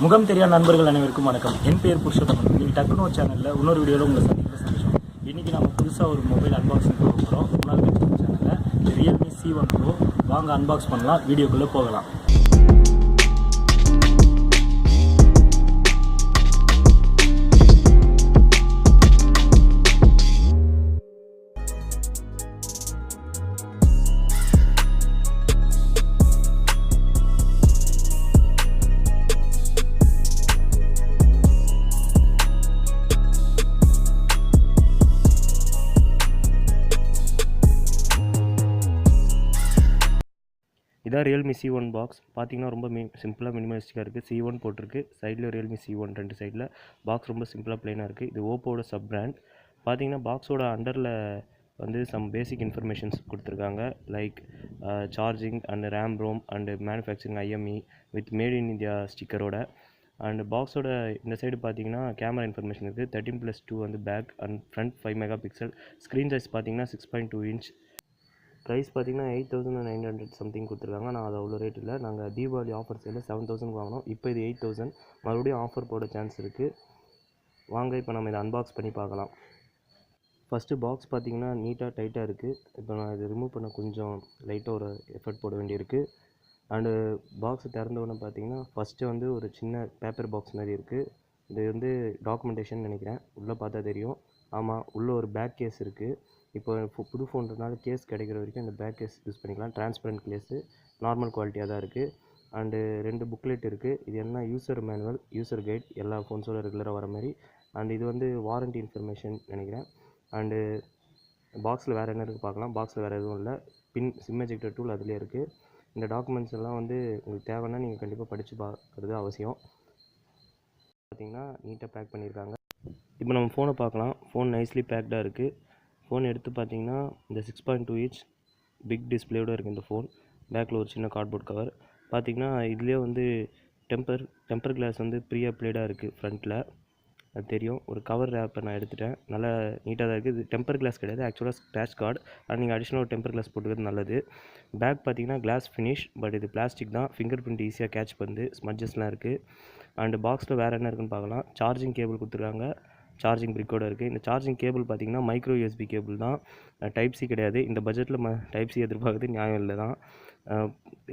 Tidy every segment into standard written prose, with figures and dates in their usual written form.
முகம் தெரியாத நண்பர்கள் அனைவருக்கும் வணக்கம். என் பேர் புருஷோத்தமன். நீங்கள் டக்குனோ சேனலில் இன்னொரு வீடியோவில் உங்களை சந்திக்க சந்தோஷம். இன்றைக்கி நம்ம புதுசாக ஒரு மொபைல் அன்பாக்சிங் பண்ண போகிறோம். முன்னாள் சேனலில் Realme C1 Pro. வாங்க அன்பாக்ஸ் பண்ணலாம், வீடியோக்குள்ளே போகலாம். இதான் Realme C1 பாக்ஸ். பார்த்தீங்கன்னா ரொம்ப சிம்பிளாக மினிமலிஸ்டிக்காக இருக்குது. C1 போட்டிருக்கு, சைடில் Realme C1 ரெண்டு சைடில். பாக்ஸ் ரொம்ப சிம்பிளாக ப்ளைனாக இருக்குது. இது ஓப்போட சப் பிராண்ட். பார்த்தீங்கன்னா பாக்ஸோட அண்டரில் வந்து சம் பேசிக் இன்ஃபர்மேஷன்ஸ் கொடுத்துருக்காங்க. Like charging and RAM ROM and manufacturing IME with made in India ஸ்டிக்கரோட. அண்ட் பாக்ஸோட இந்த சைடு பார்த்தீங்கன்னா கேமரா இன்ஃபர்மேஷன் இருக்குது. 13+2 வந்து back and front 5 mega pixel. Screen size பார்த்தீங்கன்னா 6.2 இன்ச். ப்ரைஸ் பார்த்தீங்கன்னா 8,900 சம்திங் கொடுத்துருக்காங்க. நான் அது அவ்வளோ ரேட் இல்லை. நாங்கள் தீபாவளி ஆஃபர் சேலில் 7,000 வாங்கினோம். இப்போ இது 8,000. மறுபடியும் ஆஃபர் போட சான்ஸ் இருக்குது. வாங்க இப்போ நம்ம இதை அன்பாக்ஸ் பண்ணி பார்க்கலாம். ஃபஸ்ட்டு பாக்ஸ் பார்த்தீங்கன்னா நீட்டாக டைட்டாக இருக்குது. இப்போ நான் இதை ரிமூவ் பண்ண கொஞ்சம் லைட்டாக ஒரு எஃபர்ட் போட வேண்டியிருக்கு. அண்டு பாக்ஸை திறந்தவுடனே பார்த்தீங்கன்னா ஃபஸ்ட்டு வந்து ஒரு சின்ன பேப்பர் பாக்ஸ் மாதிரி இருக்குது. இது வந்து டாக்குமெண்டேஷன் நினைக்கிறேன். உள்ளே பார்த்தா தெரியும். ஆமாம், உள்ளே ஒரு பேக் கேஸ் இருக்குது. இப்போ புது ஃபோன்றதுனால கேஸ் கிடைக்கிற வரைக்கும் இந்த பேக் கேஸ் யூஸ் பண்ணிக்கலாம். டிரான்ஸ்பரண்ட் கேஸு, நார்மல் குவாலிட்டியாக தான் இருக்குது. அண்டு 2 புக்லெட் இருக்குது. இது என்ன யூசர் மேனுவல், யூசர் கைட், எல்லா ஃபோன்ஸோட ரெகுலராக வர மாதிரி. அண்ட் இது வந்து வாரண்ட்டி இன்ஃபர்மேஷன் நினைக்கிறேன். அண்டு பாக்ஸில் வேறு என்ன இருக்குது பார்க்கலாம். பாக்ஸில் வேறு எதுவும் இல்லை. சிம் எஜெக்டர் டூல் அதிலே இருக்குது. இந்த டாக்குமெண்ட்ஸ் எல்லாம் வந்து உங்களுக்கு தேவைன்னா நீங்கள் கண்டிப்பாக படித்து பார்க்குறது அவசியம். பார்த்திங்கன்னா நீட்டாக பேக் பண்ணியிருக்காங்க. இப்போ நம்ம ஃபோனை பார்க்கலாம். ஃபோன் நைஸ்லி பேக்டாக இருக்குது. ஃபோன் எடுத்து பார்த்தீங்கன்னா இந்த 6.2 இன்ச் பிக் டிஸ்பிளேயோடு இருக்குது இந்த ஃபோன். பேக்கில் ஒரு சின்ன கார்ட்போர்ட் கவர். பார்த்திங்கன்னா இதுலேயே வந்து டெம்பர் கிளாஸ் வந்து ப்ரீ அப்ளைடாக இருக்குது ஃப்ரண்ட்டில். அது தெரியும். ஒரு கவர் ரேப்பை நான் எடுத்துட்டேன். நல்லா நீட்டாக தான் இருக்குது. இது டெம்பர் கிளாஸ் கிடையாது, ஆக்சுவலாக ஸ்க்ராட்ச் கார்டு. ஆனால் நீங்கள் அடிஷ்னல் ஒரு டெம்பர் கிளாஸ் போட்டுக்கிறது நல்லது. பேக் பார்த்தீங்கன்னா கிளாஸ் ஃபினிஷ், பட் இது பிளாஸ்டிக் தான். ஃபிங்கர் பிரிண்ட் ஈஸியாக கேட்ச் பண்ணுது. ஸ்மட்ஜஸ்லாம் இருக்குது. அண்டு பாக்ஸில் வேறு என்ன இருக்குன்னு பார்க்கலாம். சார்ஜிங் கேபிள் கொடுத்துருக்காங்க. சார்ஜிங் பிரிக்கோடு இருக்குது. இந்த சார்ஜிங் கேபிள் பார்த்திங்கன்னா மைக்ரோ USB கேபிள் தான், டைப் சி கிடையாது. இந்த பட்ஜெட்டில் டைப் சி எதிர்பார்க்குறது நியாயம் இல்லை தான்.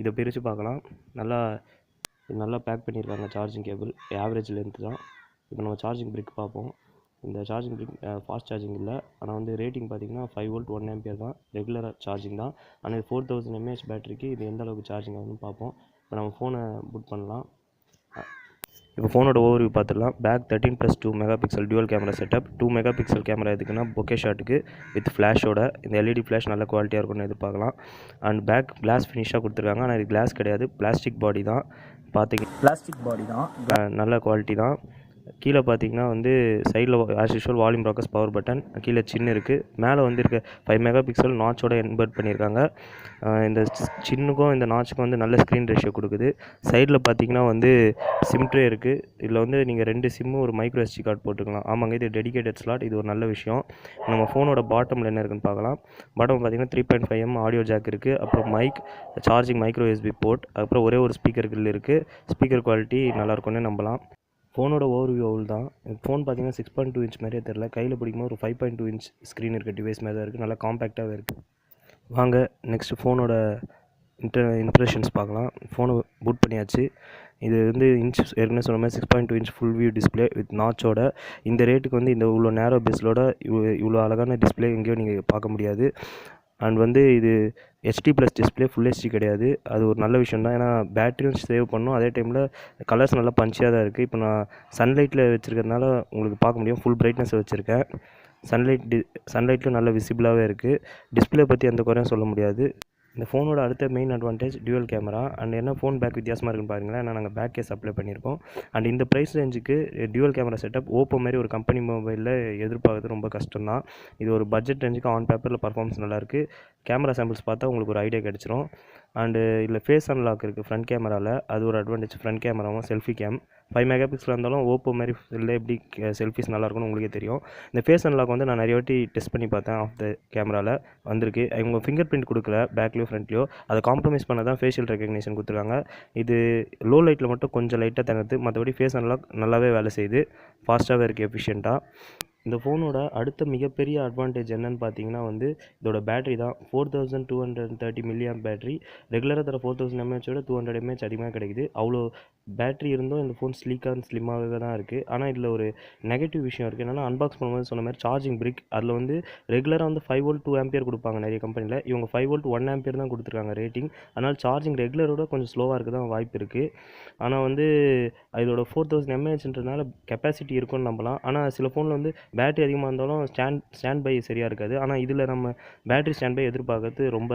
இதை பிரித்து பார்க்கலாம். நல்லா பேக் பண்ணியிருக்காங்க. சார்ஜிங் கேபிள் ஆவரேஜ் லென்த்து தான். இப்போ நம்ம சார்ஜிங் பிரிக் பார்ப்போம். இந்த சார்ஜிங் பிரிக் ஃபாஸ்ட் சார்ஜிங் இல்லை. ஆனால் வந்து ரேட்டிங் பார்த்திங்கன்னா 5 வோல்ட் 1 ஆம்பியர் தான். ரெகுலராக சார்ஜிங் தான். ஆனால் இது 4000 mAh பேட்டரிக்கு இது எந்த அளவுக்கு சார்ஜிங் ஆகுதுன்னு பார்ப்போம். இப்போ நம்ம ஃபோனை புட் பண்ணலாம். இப்போ ஃபோனோட ஓவர்வியூ பார்த்துடலாம். Back 13+2 mega pixel dual camera setup. 2 mega pixel camera எதுக்குன்னா பொக்கே ஷாட்டுக்கு வித் ஃப்ளாஷோட. இந்த LED ஃப்ளாஷ் நல்ல குவாலிட்டியாக இருக்கும்னு எதிர்பார்க்கலாம். அண்ட் பேக் கிளாஸ் ஃபினிஷாக கொடுத்துருக்காங்க. ஆனால் இது கிளாஸ் கிடையாது, பிளாஸ்டிக் பாடி தான். பிளாஸ்டிக் பாடி தான், நல்ல குவாலிட்டி தான். கீழே பார்த்தீங்கன்னா வந்து சைடில் as usual volume Rockers, power button. கீழே சின்ன இருக்குது. மேலே வந்து இருக்க 5 மெகா பிக்சல் நாச்சோட இன்பர்ட் பண்ணியிருக்காங்க. இந்த சின்னுக்கும் இந்த நாச்சுக்கும் வந்து நல்ல ஸ்க்ரீன் ரேஷியோ கொடுக்குது. சைடில் பார்த்தீங்கன்னா வந்து சிம் ட்ரே இருக்குது. இதில் வந்து நீங்கள் 2 சிம்மு ஒரு மைக்ரோ SD கார்டு போட்டுக்கலாம். ஆமாங்க, இது டெடிகேட்டட் ஸ்லாட். இது ஒரு நல்ல விஷயம். நம்ம ஃபோனோட பாட்டமில் என்ன இருக்குன்னு பார்க்கலாம். பாட்டம் பார்த்தீங்கன்னா 3.5 mm ஆடியோ ஜாக் இருக்குது. அப்புறம் சார்ஜிங் மைக்ரோ USB போர்ட். அப்புறம் ஒரே ஒரு ஸ்பீக்கர் கிரில் இருக்குது. ஸ்பீக்கர் குவாலிட்டி நல்லாயிருக்கும்னு நம்பலாம். ஃபோனோட ஓவர்வியூ அவ்வளோ தான். ஃபோன் பார்த்தீங்கன்னா 6.2 இன்ச் மாதிரியே தெரில. கையில் பிடிக்கும்போது ஒரு 5.2 இன்ச் ஸ்க்ரீன் இருக்க டிவைஸ் மாதிரி தான் இருக்குது. நல்லா காம்பேக்டாகவே இருக்குது. வாங்க நெக்ஸ்ட்டு ஃபோனோட இம்ப்ரெஷன்ஸ் பார்க்கலாம். ஃபோனை பூட் பண்ணியாச்சு. இது வந்து ஏற்கனவே சொன்ன மாதிரி 6.2 inch full view display with நாச்சோட. இந்த ரேட்டுக்கு வந்து இந்த இவ்வளோ நேரோ பெஸ்லோட இவ்வளோ அழகான டிஸ்பிளே எங்கேயும் நீங்கள் பார்க்க முடியாது. அண்ட் வந்து இது HD+ டிஸ்பிளே, ஃபுல் HD கிடையாது. அது ஒரு நல்ல விஷயம் தான். ஏன்னா பேட்டரியும் சேவ் பண்ணும், அதே டைமில் கலர்ஸ் நல்லா பஞ்சியாக தான் இருக்குது. இப்போ நான் சன்லைட்டில் வச்சுருக்கிறதுனால உங்களுக்கு பார்க்க முடியும். ஃபுல் பிரைட்னஸ் வச்சுருக்கேன். சன்லைட்டில் நல்ல விசிபிளாகவே இருக்குது. டிஸ்பிளே பற்றி எந்த குறையும் சொல்ல முடியாது. இந்த ஃபோனோட அடுத்த main advantage dual camera. And என்ன ஃபோன் பேக் வித்தியாசமாக இருக்குன்னு பாருங்களேன். ஏன்னா நாங்கள் பேக் கேஸ் அப்ளை பண்ணியிருக்கோம். அண்ட் இந்த ப்ரைஸ் ரேஞ்சுக்கு டியூவல் கேமரா செட்டப் ஓப்போ மாதிரி ஒரு கம்பெனி மொபைலில் எதிர்பார்க்குறது ரொம்ப கஷ்டம் தான். இது ஒரு பட்ஜெட் ரேஞ்சுக்கு ஆன் பேப்பரில் பர்ஃபார்மன்ஸ் நல்லாயிருக்கு. கேமரா சாம்பிள்ஸ் பார்த்தா உங்களுக்கு ஒரு ஐடியா கிடச்சிரும். அண்டு இதில் ஃபேஸ் அன்லாக் இருக்குது ஃப்ரண்ட் கேமராவில், அது ஒரு அட்வான்டேஜ். ஃப்ரண்ட் கேமராவும் செல்ஃபி கேம் 5 மெகா பிக்சலாக இருந்தாலும் ஓப்போ மாதிரி இல்லை எப்படி செல்ஃபிஸ் நல்லாயிருக்கும்னு உங்களுக்கே தெரியும். இந்த ஃபேஸ் அன்லாக் வந்து நான் நிறைய வாட்டி டெஸ்ட் பண்ணி பார்த்தேன். ஆஃப் த கேமராவில் வந்திருக்கு. இவங்க ஃபிங்கர் பிரிண்ட் கொடுக்கல பேக்லேயோ ஃப்ரண்ட்லேயோ, அதை காம்ப்ரமைஸ் பண்ண தான் ஃபேஷியல் ரெகக்னேஷன் கொடுத்துருக்காங்க. இது லோ லைட்டில் மட்டும் கொஞ்சம் லைட்டாக தங்குது, மற்றபடி ஃபேஸ் அன்லாக் நல்லாவே வேலை செய்யுது, ஃபாஸ்ட்டாகவே இருக்குது, எஃபிஷியண்ட்டாக. இந்த ஃபோனோட அடுத்த மிகப்பெரிய அட்வான்டேஜ் என்னன்னு பார்த்தீங்கன்னா வந்து இதோட பேட்டரி தான். 4230 மில்லியாம் பேட்டரி. ரெகுலராக தர 4000 mAh 200 mAh அதிகமாக கிடைக்குது. அவ்வளோ பேட்டரி இருந்தும் இந்த ஃபோன் ஸ்லிம்மாகவே தான் இருக்குது. ஆனால் இதில் ஒரு நெகட்டிவ் விஷயம் இருக்குது. என்னென்னா அன்பாக்ஸ் பண்ணும்போது சொன்ன மாதிரி சார்ஜிங் பிரிக், அதில் வந்து ரெகுலராக வந்து 5 வோல்ட் 2 ஆம்பியர் கொடுப்பாங்க நிறைய கம்பெனியில். இவங்க 5 வோல்ட் 1 ஆம்பியர் தான் கொடுத்துருக்காங்க ரேட்டிங். அதனால் சார்ஜிங் ரெகுலரோட கொஞ்சம் ஸ்லோவாக இருக்க தான் வாய்ப்பு இருக்குது. ஆனால் வந்து இதோட 4000 mAhன்றதுனால கெப்பாசிட்டி இருக்கும்னு நம்பலாம். ஆனால் சில ஃபோனில் வந்து பேட்டரி அதிகமாக இருந்தாலும் ஸ்டாண்ட் பை சரியாக இருக்காது. ஆனால் இதில் நம்ம பேட்டரி ஸ்டாண்ட் பை எதிர்பார்க்கறது ரொம்ப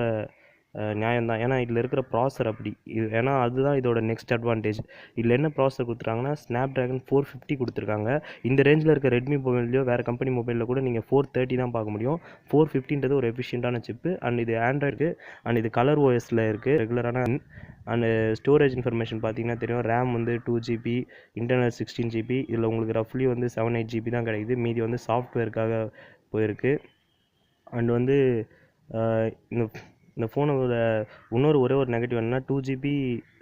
நியாயம்தான். ஏன்னா இதில் இருக்கிற ப்ராசர் அப்படி ஏன்னா அதுதான் இதோட நெக்ஸ்ட் அட்வான்டேஜ். இதில் என்ன ப்ராசர் கொடுத்துருக்காங்கன்னா ஸ்னாப்ட்ராகன் 450 கொடுத்துருக்காங்க. இந்த ரேஞ்சில் இருக்க ரெட்மி மொபைல்லையோ வேறு கம்பெனி மொபைலில் கூட நீங்கள் 430 தான் பார்க்க முடியும். 450ன்றது ஒரு எஃபிஷியண்டான சிப்பு. அண்ட் இது ஆண்ட்ராய்டு, அண்ட் இது கலர் ஓஎஸில் இருக்குது ரெகுலரான. அண்டு ஸ்டோரேஜ் இன்ஃபர்மேஷன் பார்த்தீங்கன்னா தெரியும். ரேம் வந்து 2GB, இன்டர்னல் 16GB. இதில் உங்களுக்கு ரஃப்லி வந்து 7-8GB தான் கிடைக்குது. மீதி வந்து சாஃப்ட்வேருக்காக போயிருக்கு. அண்ட் வந்து இந்த இந்த ஃபோனோட ஒரே ஒரு நெகட்டிவ் என்னென்னா 2GB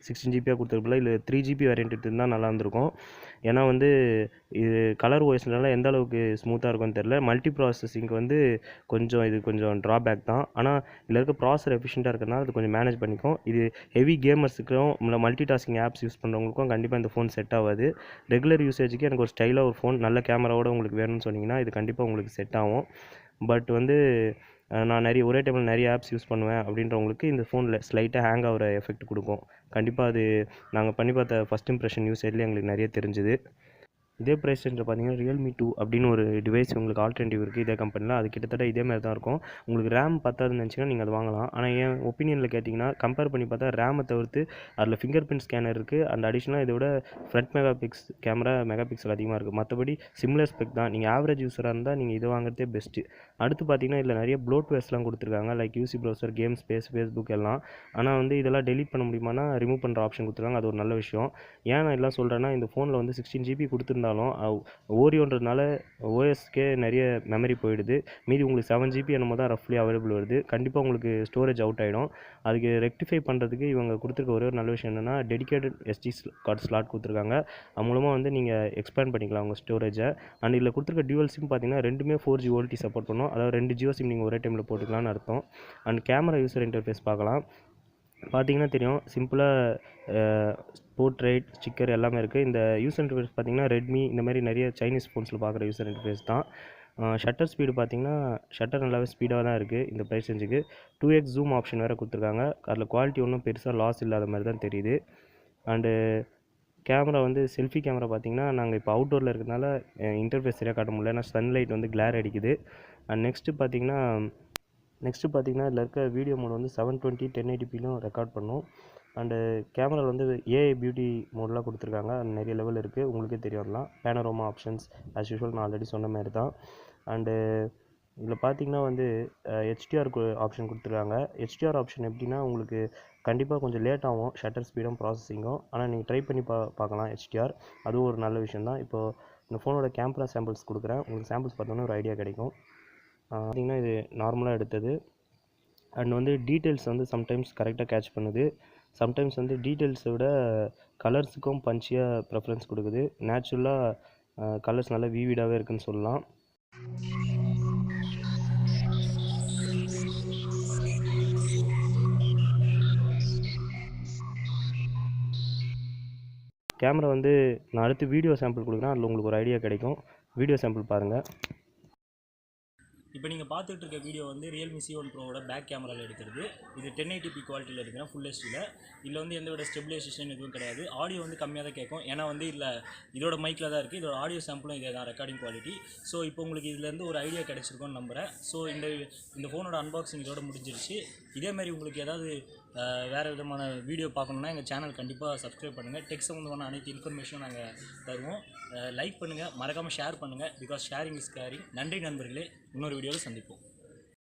16GB கொடுத்துருப்பில்ல, இல்லை 3GB வேரியன்ட் இருந்தால் நல்லா இருந்திருக்கும். ஏன்னா வந்து இது கலர் ஓஎஸ்னால எந்த அளவுக்கு ஸ்மூத்தாக இருக்கும்னு தெரில. மல்டி ப்ராசஸிங்க்கு வந்து கொஞ்சம் ட்ராபேக் தான். ஆனால் இதில் இருக்க ப்ராசர் எஃபிஷியண்ட்டாக இருக்கிறதுனால அது கொஞ்சம் மேனேஜ் பண்ணிக்கும். இது ஹெவி கேமர்ஸுக்கும் இல்லை மல்டி டாஸ்கிங் ஆப்ஸ் யூஸ் பண்ணுறவங்களுக்கும் கண்டிப்பாக இந்த ஃபோன் செட் ஆகாது. ரெகுலர் யூசேஜுக்கு எனக்கு ஒரு ஸ்டைலாக ஒரு ஃபோன் நல்ல கேமராவோட உங்களுக்கு வேணும்னு சொன்னீங்கன்னா இது கண்டிப்பாக உங்களுக்கு செட் ஆகும். பட் வந்து நான் ஒரே டைமில் நிறைய ஆப்ஸ் யூஸ் பண்ணுவேன் அப்படின்றவங்களுக்கு இந்த ஃபோனில் ஸ்லைட்டாக ஹேங் ஆகிற எஃபெக்ட் கொடுக்கும். கண்டிப்பாக அது நாங்கள் பண்ணி பார்த்த ஃபஸ்ட் இம்ப்ரெஷன் யூஸ் சைட்லேயே எங்களுக்கு நிறைய தெரிஞ்சுது. இதே ப்ரைஸ் ரேஞ்சில் பார்த்தீங்கன்னா Realme 2 அப்படின்னு ஒரு டிவைஸ் உங்களுக்கு ஆல்டர்னேட்டிவ் இருக்குது இதே கம்பெனியில். அது கிட்டத்தட்ட இதே மாதிரி தான் இருக்கும். உங்களுக்கு ரேம் பத்தாதுன்னு நினச்சிங்கன்னா நீங்கள் அதை வாங்கலாம். ஆனால் என் ஒப்பீனியனில் கேட்டிங்கன்னா கம்பேர் பண்ணி பார்த்தா ரேமை தவிர்த்து அதில் ஃபிங்கர் பிரிண்ட் ஸ்கேனர் இருக்குது. அண்ட் அடிஷ்னலாக இதோட ஃப்ரண்ட் மெகா பிக்சல் அதிகமாக இருக்குது. மற்றபடி சிம்லர் ஸ்பெக் தான். நீங்கள் ஆவரேஜ் யூஸராக இருந்தால் நீங்கள் இதை வாங்குறதே பெஸ்ட்டு. அடுத்து பார்த்தீங்கன்னா இதில் நிறைய ப்ளோட்வேர்ஸ்லாம் கொடுத்துருக்காங்க. Like UC browser, game space, Facebook எல்லாம். ஆனால் வந்து இதெல்லாம் டெலிட் பண்ண முடியுமானா ரிமூவ் பண்ணுற ஆப்ஷன் கொடுத்துருக்காங்க. அது ஒரு நல்ல விஷயம். ஏன் நான் எல்லாம் சொல்கிறேன்னா இந்த ஃபோனில் வந்து 16GB கொடுத்துருந்தாலும் ஓரியோன்றதுனால ஓஎஸ்க்கே நிறைய மெமரி போயிடுது. மீதி உங்களுக்கு 7GB என்னமோ தான் ரஃப்லி அவைலபிள் வருது. கண்டிப்பாக உங்களுக்கு ஸ்டோரேஜ் அவுட் ஆகிடும். அதுக்கு ரெக்டிஃபை பண்ணுறதுக்கு இவங்க கொடுத்துருக்க ஒரே ஒரு நல்ல விஷயம் என்னென்னா டெடிகேட்டட் SD கார்டு ஸ்லாட் கொடுத்துருக்காங்க. அது மூலமாக வந்து நீங்கள் எக்ஸ்பேண்ட் பண்ணிக்கலாம் உங்கள் ஸ்டோரேஜை. அண்ட் இதில் கொடுத்துருக்க டியூவல் சிம் பார்த்தீங்கன்னா ரெண்டுமே 4G OLT சப்போர்ட் பண்ணும். அதாவது 2 ஜியோ சிம் நீங்கள் ஒரே டைமில் போட்டுக்கலாம்னு அர்த்தம். அண்ட் கேமரா யூசர் இன்டர்ஃபேஸ் பார்க்கலாம். பார்த்தீங்கன்னா தெரியும், சிம்பிளாக போர்ட்ரைட் ஸ்டிக்கர் எல்லாமே இருக்குது. இந்த யூசர் இன்டர்ஃபேஸ் பார்த்தீங்கன்னா ரெட்மி இந்த மாதிரி நிறைய சைனீஸ் ஃபோன்ஸில் பார்க்குற யூசர் இன்டர்ஃபேஸ் தான். ஷட்டர் ஸ்பீடு பார்த்தீங்கன்னா ஷட்டர் நல்லாவே ஸ்பீடாக தான் இருக்குது இந்த ப்ரைஸ் ரேஞ்சுக்கு. 2x ஜூம் ஆப்ஷன் வேறு கொடுத்துருக்காங்க. அதில் குவாலிட்டி ஒன்றும் பெருசாக லாஸ் இல்லாத மாதிரி தான் தெரியுது. அண்டு கேமரா வந்து செல்ஃபி கேமரா பார்த்தீங்கன்னா நாங்கள் இப்போ அவுட்டோரில் இருக்கிறதுனால இன்டர்ஃபேஸ் சரியாக காட்ட முடியல. ஏன்னா சன்லைட் வந்து கிளார் அடிக்குது. அண்ட் நெக்ஸ்ட்டு பார்த்தீங்கன்னா இதில் இருக்க வீடியோ மோட் வந்து 720 1080pலும் ரெக்கார்ட் பண்ணும். அண்டு கேமராவில் வந்து ஏஐ பியூட்டி மோட்லாம் கொடுத்துருக்காங்க. அது நிறைய லெவல் இருக்குது, உங்களுக்கே தெரியலாம். பேனரோமா ஆப்ஷன்ஸ் ஆஸ் யூஷுவல் நான் ஆல்ரெடி சொன்ன மாதிரி தான். அண்டு இதில் பார்த்தீங்கன்னா வந்து HDR ஆப்ஷன் கொடுத்துருக்காங்க. HDR ஆப்ஷன் எப்படின்னா உங்களுக்கு கண்டிப்பாக கொஞ்சம் லேட் ஆகும் ஷட்டர் ஸ்பீடும் ப்ராசஸிங்கும். ஆனால் நீங்கள் ட்ரை பண்ணி பார்க்கலாம் HDR. அதுவும் ஒரு நல்ல விஷயம் தான். இப்போது இந்த ஃபோனோட கேமரா சாம்பிள்ஸ் கொடுக்குறேன். உங்களுக்கு சாம்பிள்ஸ் பார்த்தோன்னே ஒரு ஐடியா கிடைக்கும். பார்த்திங்கன்னா இது நார்மலாக எடுத்தது. அண்ட் வந்து டீட்டெயில்ஸ் வந்து சம்டைம்ஸ் கரெக்டாக கேட்ச் பண்ணுது. சம்டைம்ஸ் வந்து டீட்டெயில்ஸை விட கலர்ஸுக்கும் பஞ்சியாக ப்ரெஃபரன்ஸ் கொடுக்குது. நேச்சுரலாக கலர்ஸ் நல்லா வீவிடாகவே இருக்குதுன்னு சொல்லலாம். கேமரா வந்து நான் அடுத்து வீடியோ சாம்பிள் கொடுக்குறேன். அதில் உங்களுக்கு ஒரு ஐடியா கிடைக்கும். வீடியோ சாம்பிள் பாருங்கள். இப்போ நீங்கள் பார்த்துட்டு இருக்க வீடியோ வந்து Realme C1 Proவோட பேக் கேமராவில் எடுக்கிறது. இது 1080p குவாலிட்டியில் எடுக்கிறேன், ஃபுல் ஹெச்டியில். இதில் வந்து எந்த விட ஸ்டெபிலைசேஷன் எதுவும் கிடையாது. ஆடியோ வந்து கம்மியாக தான் கேட்கும். ஏன்னா வந்து இதோட மைக்கில் தான் இருக்குது. இதோட ஆடியோ சாம்பிளும் இதே தான், ரெக்கார்டிங் குவாலிட்டி. ஸோ இப்போ உங்களுக்கு இதுலேருந்து ஒரு ஐடியா கிடச்சிருக்கும்னு நம்புகிறேன். ஸோ இந்த ஃபோனோட அன்பாக்சிங் இதோட முடிஞ்சிருச்சு. இதேமாதிரி உங்களுக்கு ஏதாவது வேறு விதமான வீடியோ பார்க்கணுன்னா எங்கள் சேனல் கண்டிப்பாக சப்ஸ்கிரைப் பண்ணுங்கள். டெக் சம்மந்தமான அனைத்து இன்ஃபர்மேஷனும் நாங்கள் தருவோம். லைக் பண்ணுங்கள், மறக்காமல் ஷேர் பண்ணுங்கள். Because sharing is caring. நன்றி நண்பர்களே, இன்னொரு வீடியோவில் சந்திப்போம்.